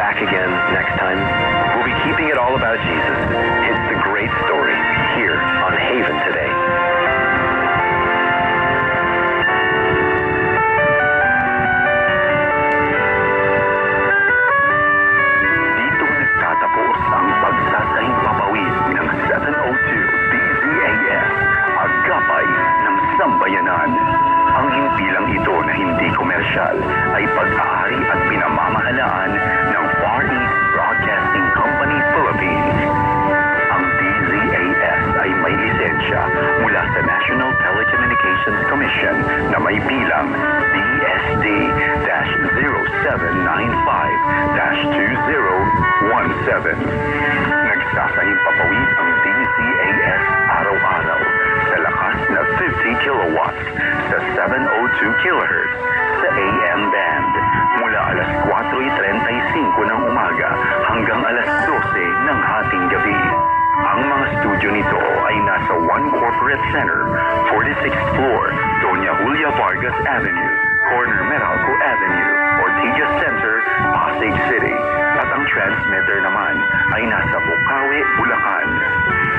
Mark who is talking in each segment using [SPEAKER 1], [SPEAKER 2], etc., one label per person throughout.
[SPEAKER 1] back again next time. We'll be keeping it all about Jesus. It's the great story here on Haven Today.
[SPEAKER 2] Dito nagtatapos ang pagsasahing papawid ng 702 DZAS, Agapay ng Sambayanan. Ang himpilang ito na hindi komersyal ay pag-aari at pinamamahalaan ng Far East Broadcasting Company Philippines. Ang DZAS ay may lisensya mula sa National Telecommunications Commission na may bilang BSD-0795-2017. Nagsasahing papawid ang DZAS araw-araw sa lakas na 50 kilowatts sa 702 kHz sa AM band mula alas 4:35 ng umaga hanggang alas 12 ng hating gabi. Ang mga studio nito ay nasa One Corporate Center, 46th floor, Doña Julia Vargas Avenue, corner Meralco Avenue, Ortigas Center, Pasig City. At ang transmitter naman ay nasa Bukawi, Bulacan.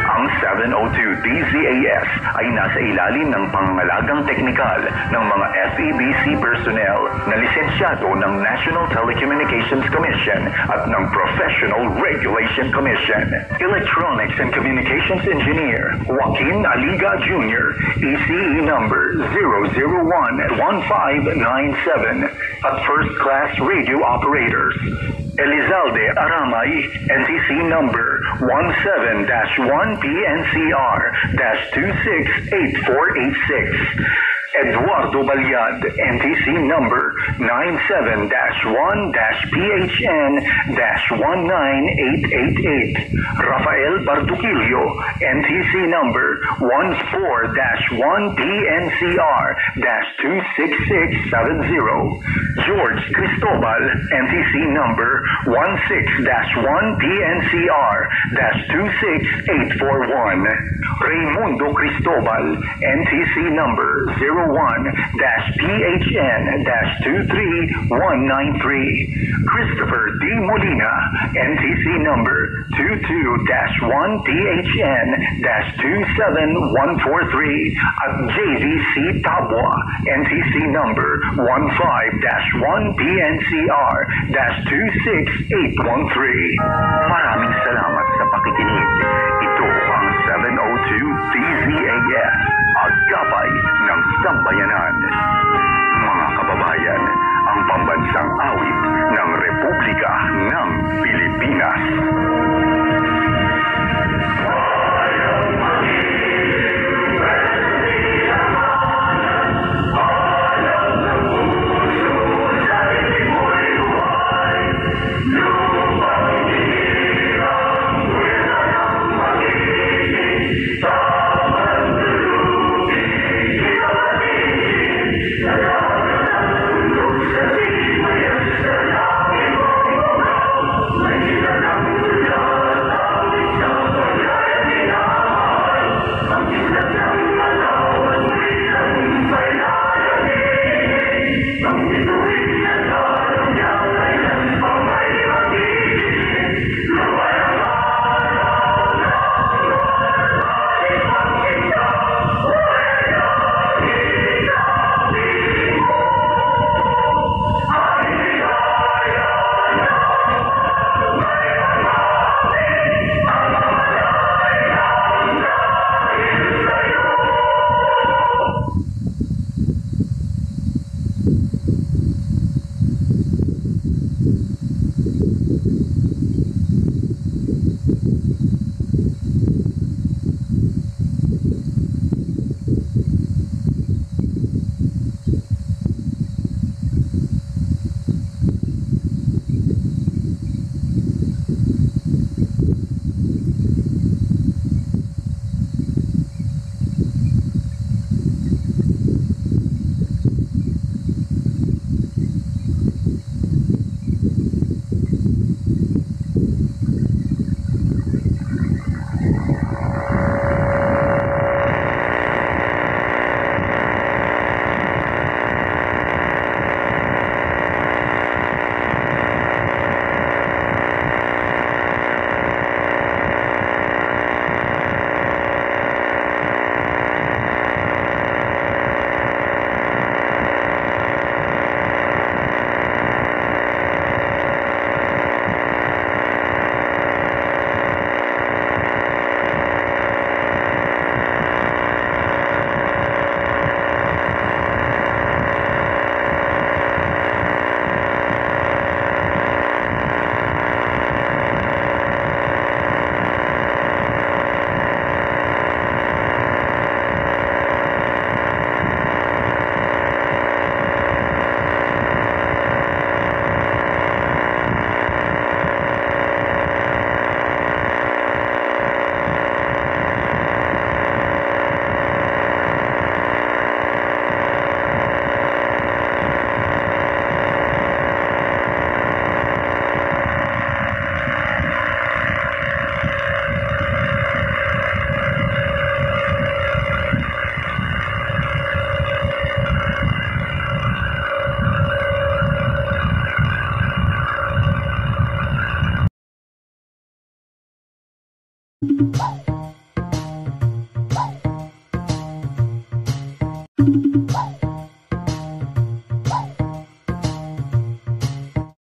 [SPEAKER 2] Ang 702 DZAS ay nasa ilalim ng pangangalagang teknikal ng mga FEBC personnel na lisensyado ng National Telecommunications Commission at ng Professional Regulation Commission. Electronics and Communications Engineer Joaquin Aliga Jr., ECE number 0011597 at First Class Radio Operators. Elizalde Aramay, NTC number 17-1PNCR-268486. Eduardo Balyad, NTC number 97-1-PHN-19888. Rafael Barduquillo, NTC number 14-1-PNCR-26670. George Cristobal, NTC number 16-1-PNCR-26841. Raimundo Cristobal, NTC number 01-PHN-23193. Christopher D. Molina, NTC number 22-1-PHN-27143. At JVC Tabwa, NTC number 15-1-PNCR-26813. Maraming salamat sa pakikinig. Ito ang 702 DZAS, Agapay ng Sambayanan. Mga kababayan, ang pambansang awit ng Republika ng Pilipinas.
[SPEAKER 3] Bye.